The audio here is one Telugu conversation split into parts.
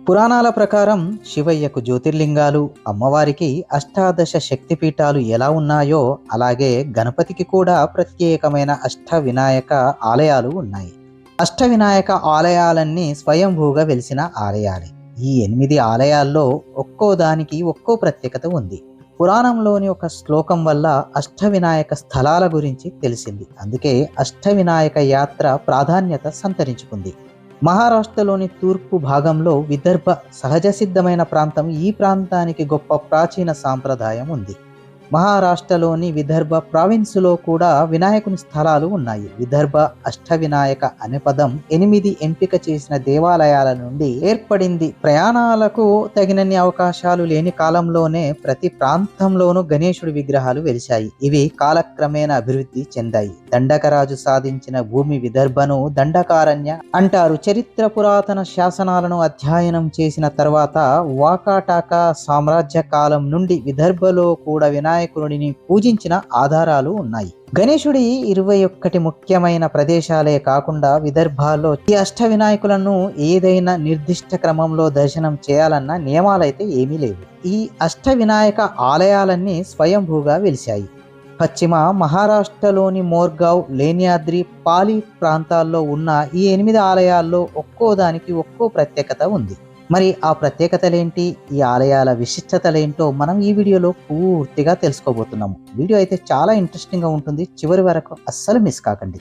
పురాణాల ప్రకారం శివయ్యకు జ్యోతిర్లింగాలు, అమ్మవారికి అష్టాదశ శక్తిపీఠాలు ఎలా ఉన్నాయో అలాగే గణపతికి కూడా ప్రత్యేకమైన అష్టవినాయక ఆలయాలు ఉన్నాయి. అష్టవినాయక ఆలయాలన్నీ స్వయంభూగా వెలిసిన ఆలయాలే. ఈ 8 ఆలయాల్లో ఒక్కో దానికి ఒక్కో ప్రత్యేకత ఉంది. పురాణంలోని ఒక శ్లోకం వల్ల అష్టవినాయక స్థలాల గురించి తెలిసింది. అందుకే అష్టవినాయక యాత్ర ప్రాధాన్యత సంతరించుకుంది. మహారాష్ట్రలోని తూర్పు భాగంలో విదర్భ సహజ సిద్ధమైన ప్రాంతం. ఈ ప్రాంతానికి గొప్ప ప్రాచీన సాంప్రదాయం ఉంది. మహారాష్ట్రలోని విదర్భ ప్రావిన్సులో కూడా వినాయకుని స్థలాలు ఉన్నాయి. విదర్భ అష్టవినాయక అనే పదం 8 ఎంపిక చేసిన దేవాలయాల నుండి ఏర్పడింది. ప్రయాణాలకు తగినన్ని అవకాశాలు లేని కాలంలోనే ప్రతి ప్రాంతంలోనూ గణేశుడి విగ్రహాలు వెలిశాయి. ఇవి కాలక్రమేణా అభివృద్ధి చెందాయి. దండకరాజు సాధించిన భూమి విదర్భను దండకారణ్య అంటారు. చరిత్ర పురాతన శాసనాలను అధ్యయనం చేసిన తర్వాత వాకాటాక సామ్రాజ్య కాలం నుండి విదర్భలో కూడా వినాయకుడిని పూజించిన ఆధారాలు ఉన్నాయి. గణేశుడి 21 ముఖ్యమైన ప్రదేశాలే కాకుండా విదర్భాల్లో ఈ అష్ట వినాయకులను ఏదైనా నిర్దిష్ట క్రమంలో దర్శనం చేయాలన్న నియమాలైతే ఏమీ లేవు. ఈ అష్ట వినాయక ఆలయాలన్నీ స్వయంభూగా వెలిశాయి. పశ్చిమ మహారాష్ట్రలోని మోర్గావ్, లేన్యాద్రి, పాలి ప్రాంతాల్లో ఉన్న ఈ 8 ఆలయాల్లో ఒక్కో దానికి ఒక్కో ప్రత్యేకత ఉంది. మరి ఆ ప్రత్యేకతలేంటి, ఈ ఆలయాల విశిష్టతలేంటో మనం ఈ వీడియోలో పూర్తిగా తెలుసుకోబోతున్నాము. వీడియో అయితే చాలా ఇంట్రెస్టింగ్ గా ఉంటుంది. చివరి వరకు అస్సలు మిస్ కాకండి.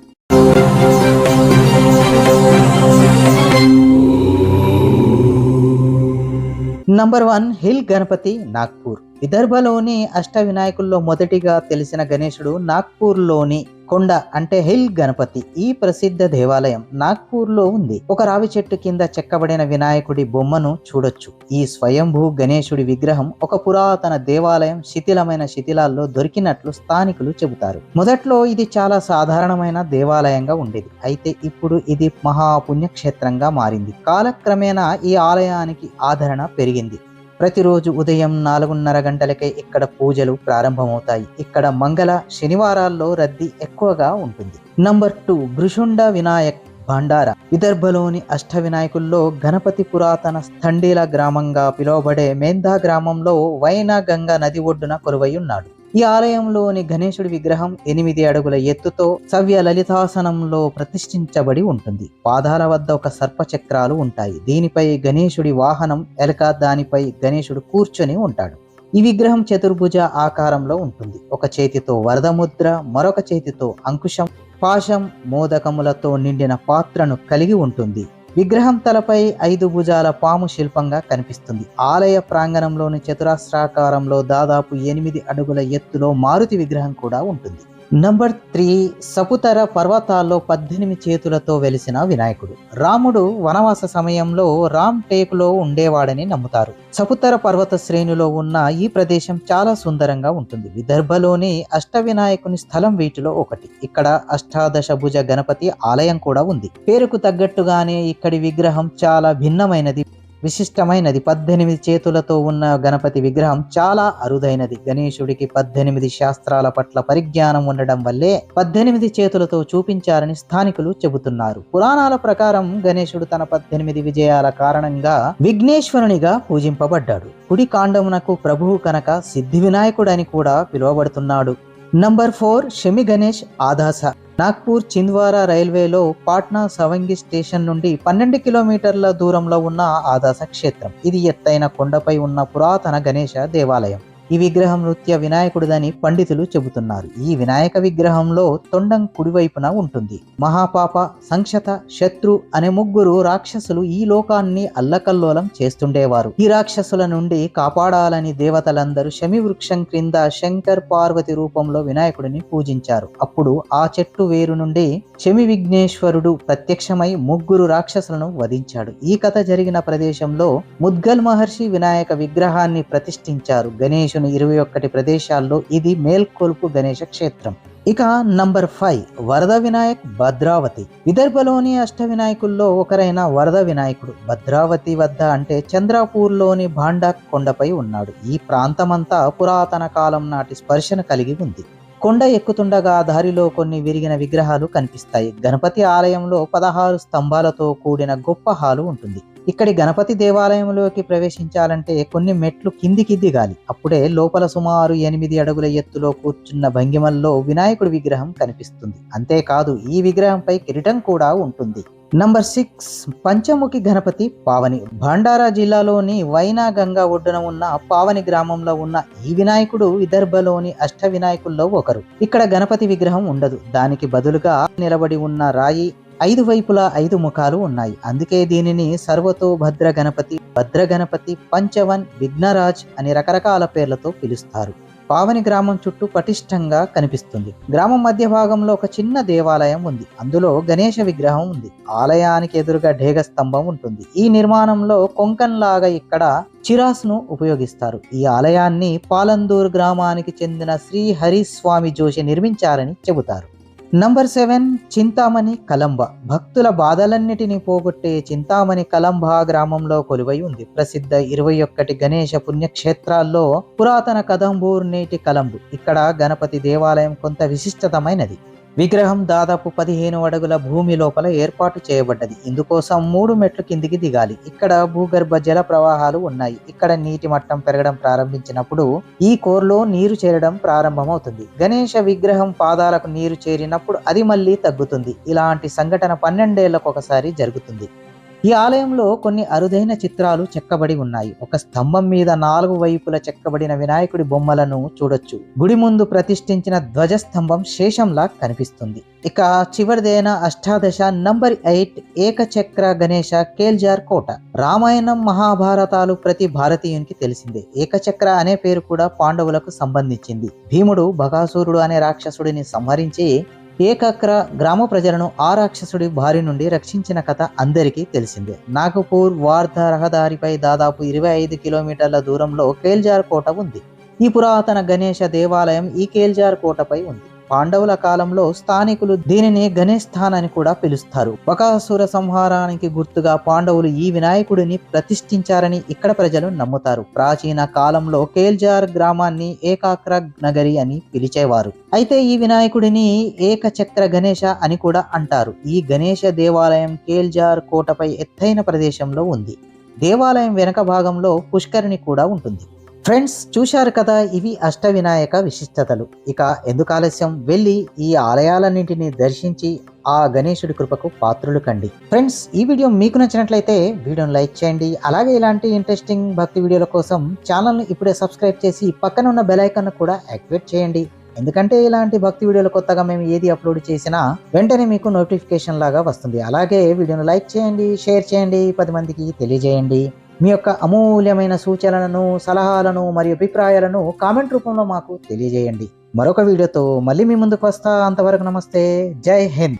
Number 1, hill Ganapati, Nagpur. విదర్భలోని అష్ట వినాయకుల్లో మొదటిగా తెలిసిన గణేశుడు నాగ్పూర్లోని కొండ అంటే హిల్ గణపతి. ఈ ప్రసిద్ధ దేవాలయం నాగ్పూర్లో ఉంది. ఒక రావి చెట్టు కింద చెక్కబడిన వినాయకుడి బొమ్మను చూడొచ్చు. ఈ స్వయంభూ గణేశుడి విగ్రహం ఒక పురాతన దేవాలయం శిథిలమైన శిథిలాల్లో దొరికినట్లు స్థానికులు చెబుతారు. మొదట్లో ఇది చాలా సాధారణమైన దేవాలయంగా ఉండేది. అయితే ఇప్పుడు ఇది మహాపుణ్యక్షేత్రంగా మారింది. కాలక్రమేణా ఈ ఆలయానికి ఆదరణ పెరిగింది. ప్రతిరోజు ఉదయం 4:30 గంటలకే ఇక్కడ పూజలు ప్రారంభమవుతాయి. ఇక్కడ మంగళ శనివారాల్లో రద్దీ ఎక్కువగా ఉంటుంది. నంబర్ 2, భృషుండ వినాయక్, భండారా. విదర్భలోని అష్ట వినాయకుల్లో గణపతి పురాతన స్థండీల గ్రామంగా పిలువబడే మేందా గ్రామంలో వైనగంగా నది ఒడ్డున కొలువై ఉన్నాడు. ఈ ఆలయంలోని గణేశుడి విగ్రహం 8 అడుగుల ఎత్తుతో సవ్య లలితాసనంలో ప్రతిష్ఠించబడి ఉంటుంది. పాదాల వద్ద ఒక సర్పచక్రాలు ఉంటాయి. దీనిపై గణేశుడి వాహనం ఎలక, దానిపై గణేశుడు కూర్చొని ఉంటాడు. ఈ విగ్రహం చతుర్భుజ ఆకారంలో ఉంటుంది. ఒక చేతితో వరదముద్ర, మరొక చేతితో అంకుశం, పాశం, మోదకములతో నిండిన పాత్రను కలిగి ఉంటుంది. విగ్రహం తలపై 5 భుజాల పాము శిల్పంగా కనిపిస్తుంది. ఆలయ ప్రాంగణంలోని చతురస్రాకారంలో దాదాపు 8 అడుగుల ఎత్తులో మారుతి విగ్రహం కూడా ఉంటుంది. నంబర్ 3, సపుతర పర్వతాల్లో 18 చేతులతో వెలిసిన వినాయకుడు. రాముడు వనవాస సమయంలో రామ్ టేకులో ఉండేవాడని నమ్ముతారు. సపుతర పర్వత శ్రేణిలో ఉన్న ఈ ప్రదేశం చాలా సుందరంగా ఉంటుంది. విదర్భలోని అష్ట వినాయకుని స్థలం వీటిలో ఒకటి. ఇక్కడ అష్టాదశ భుజ గణపతి ఆలయం కూడా ఉంది. పేరుకు తగ్గట్టుగానే ఇక్కడి విగ్రహం చాలా భిన్నమైనది, విశిష్టమైనది. 18 చేతులతో ఉన్న గణపతి విగ్రహం చాలా అరుదైనది. గణేశుడికి 18 శాస్త్రాల పట్ల పరిజ్ఞానం ఉండడం వల్లే 18 చేతులతో చూపించారని స్థానికులు చెబుతున్నారు. పురాణాల ప్రకారం గణేశుడు తన 18 విజయాల కారణంగా విఘ్నేశ్వరునిగా పూజింపబడ్డాడు. కుడి కాండమునకు ప్రభువు కనుక సిద్ధి వినాయకుడు అని కూడా పిలువబడుతున్నాడు. నంబర్ 4, షమి గణేష్, ఆదాస. నాగ్పూర్ చింద్వారా రైల్వేలో పాట్నా సవంగి స్టేషన్ నుండి 12 కిలోమీటర్ల దూరంలో ఉన్న ఆదాస క్షేత్రం. ఇది ఎత్తైన కొండపై ఉన్న పురాతన గణేశ దేవాలయం. ఈ విగ్రహం నృత్య వినాయకుడిదని పండితులు చెబుతున్నారు. ఈ వినాయక విగ్రహంలో తొండం కుడివైపున ఉంటుంది. మహాపాప, సంక్షత, శత్రు అనే 3 రాక్షసులు ఈ లోకాన్ని అల్లకల్లోలం చేస్తుండేవారు. ఈ రాక్షసుల నుండి కాపాడాలని దేవతలందరూ శమి వృక్షం క్రింద శంకర్ పార్వతి రూపంలో వినాయకుడిని పూజించారు. అప్పుడు ఆ చెట్టు వేరు నుండి శమి విఘ్నేశ్వరుడు ప్రత్యక్షమై 3 రాక్షసులను వధించాడు. ఈ కథ జరిగిన ప్రదేశంలో ముద్గల్ మహర్షి వినాయక విగ్రహాన్ని ప్రతిష్ఠించారు. గణేశుని 21 ప్రదేశాల్లో ఇది మేల్కొల్పు గణేశ క్షేత్రం. ఇక నంబర్ 5, వరద వినాయక్, భద్రావతి. విదర్భలోని అష్ట వినాయకుల్లో ఒకరైన వరద వినాయకుడు భద్రావతి వద్ద అంటే చంద్రపూర్లోని భాండా కొండపై ఉన్నాడు. ఈ ప్రాంతమంతా పురాతన కాలం నాటి స్పర్శను కలిగి ఉంది. కొండ ఎక్కుతుండగా దారిలో కొన్ని విరిగిన విగ్రహాలు కనిపిస్తాయి. గణపతి ఆలయంలో 16 స్తంభాలతో కూడిన గొప్ప హాలు ఉంటుంది. ఇక్కడి గణపతి దేవాలయంలోకి ప్రవేశించాలంటే కొన్ని మెట్లు కిందికి దిగాలి. అప్పుడే లోపల సుమారు 8 అడుగుల ఎత్తులో కూర్చున్న భంగిమల్లో వినాయకుడి విగ్రహం కనిపిస్తుంది. అంతేకాదు ఈ విగ్రహంపై కిరీటం కూడా ఉంటుంది. నంబర్ 6 పంచముఖి గణపతి పావని. భండారా జిల్లాలోని వైనా గంగా ఒడ్డున ఉన్న పావని గ్రామంలో ఉన్న ఈ వినాయకుడు విదర్భలోని అష్ట వినాయకుల్లో ఒకరు. ఇక్కడ గణపతి విగ్రహం ఉండదు. దానికి బదులుగా నిలబడి ఉన్న రాయి 5 వైపులా 5 ముఖాలు ఉన్నాయి. అందుకే దీనిని సర్వతో భద్ర గణపతి, పంచవన్, విఘ్నరాజ్ అని రకరకాల పేర్లతో పిలుస్తారు. పావని గ్రామం చుట్టూ పటిష్టంగా కనిపిస్తుంది. గ్రామం మధ్య భాగంలో ఒక చిన్న దేవాలయం ఉంది. అందులో గణేష విగ్రహం ఉంది. ఆలయానికి ఎదురుగా ఢేగ స్తంభం ఉంటుంది. ఈ నిర్మాణంలో కొంకన్ లాగా ఇక్కడ చిరాస్ను ఉపయోగిస్తారు. ఈ ఆలయాన్ని పాలందూర్ గ్రామానికి చెందిన శ్రీ హరిస్వామి జోషి నిర్మించారని చెబుతారు. నంబర్ 7 చింతామణి కలంబ. భక్తుల బాధలన్నిటినీ పోగొట్టే చింతామణి కలంబ గ్రామంలో కొలువై ఉంది. ప్రసిద్ధ 21 గణేష పుణ్యక్షేత్రాల్లో పురాతన కదంబూర్ నేటి కలంబు. ఇక్కడ గణపతి దేవాలయం కొంత విశిష్టతమైనది. విగ్రహం దాదాపు 15 అడుగుల భూమి లోపల ఏర్పాటు చేయబడ్డది. ఇందుకోసం 3 మెట్లు కిందికి దిగాలి. ఇక్కడ భూగర్భ జల ప్రవాహాలు ఉన్నాయి. ఇక్కడ నీటి మట్టం పెరగడం ప్రారంభించినప్పుడు ఈ కోర్లో నీరు చేరడం ప్రారంభమవుతుంది. గణేష విగ్రహం పాదాలకు నీరు చేరినప్పుడు అది మళ్ళీ తగ్గుతుంది. ఇలాంటి సంఘటన 12 ఏళ్లకు ఒకసారి జరుగుతుంది. ఈ ఆలయంలో కొన్ని అరుదైన చిత్రాలు చెక్కబడి ఉన్నాయి. ఒక స్తంభం మీద 4 వైపుల చెక్కబడిన వినాయకుడి బొమ్మలను చూడొచ్చు. గుడి ముందు ప్రతిష్ఠించిన ధ్వజస్తంభం శేషంలా కనిపిస్తుంది. ఇక చివరిదైన అష్టాదశ నంబర్ 8 ఏకచక్ర గణేష కేల్జార్ కోట. రామాయణం మహాభారతాలు ప్రతి భారతీయునికి తెలిసిందే. ఏకచక్ర అనే పేరు కూడా పాండవులకు సంబంధించింది. భీముడు బకాసురుడు అనే రాక్షసుడిని సంహరించి ఏకక్ర గ్రామ ప్రజలను ఆ రాక్షసుడి బారి నుండి రక్షించిన కథ అందరికీ తెలిసిందే. నాగపూర్ వార్ధ రహదారిపై దాదాపు 25 కిలోమీటర్ల దూరంలో కేల్జార్ కోట ఉంది. ఈ పురాతన గణేష దేవాలయం ఈ కేల్జార్ కోటపై ఉంది. పాండవుల కాలంలో స్థానికులు దీనిని గణేష్ స్థాన్ అని కూడా పిలుస్తారు. బకాసుర సంహారానికి గుర్తుగా పాండవులు ఈ వినాయకుడిని ప్రతిష్ఠించారని ఇక్కడ ప్రజలు నమ్ముతారు. ప్రాచీన కాలంలో కేల్జార్ గ్రామాన్ని ఏకాగ్ర నగరి అని పిలిచేవారు. అయితే ఈ వినాయకుడిని ఏకచక్ర గణేష అని కూడా అంటారు. ఈ గణేష దేవాలయం కేల్జార్ కోటపై ఎత్తైన ప్రదేశంలో ఉంది. దేవాలయం వెనక భాగంలో పుష్కరిణి కూడా ఉంటుంది. ఫ్రెండ్స్, చూశారు కదా, ఇవి అష్టవినాయక విశిష్టతలు. ఇక ఎందుకు ఆలస్యం, వెళ్ళి ఈ ఆలయాలన్నింటినీ దర్శించి ఆ గణేశుడి కృపకు పాత్రులు కండి. ఫ్రెండ్స్, ఈ వీడియో మీకు నచ్చినట్లయితే వీడియోని లైక్ చేయండి. అలాగే ఇలాంటి ఇంట్రెస్టింగ్ భక్తి వీడియోల కోసం ఛానల్ని ఇప్పుడే సబ్స్క్రైబ్ చేసి పక్కన ఉన్న బెల్ ఐకాన్ కూడా యాక్టివేట్ చేయండి. ఎందుకంటే ఇలాంటి భక్తి వీడియోలు కొత్తగా మేము ఏది అప్లోడ్ చేసినా వెంటనే మీకు నోటిఫికేషన్ లాగా వస్తుంది. అలాగే వీడియోని లైక్ చేయండి, షేర్ చేయండి, 10 మందికి తెలియజేయండి. మీ యొక్క అమూల్యమైన సూచనలను, సలహాలను మరియు అభిప్రాయాలను కామెంట్ రూపంలో మాకు తెలియజేయండి. మరొక వీడియోతో మళ్ళీ మీ ముందుకు వస్తా. అంతవరకు నమస్తే, జై హింద్.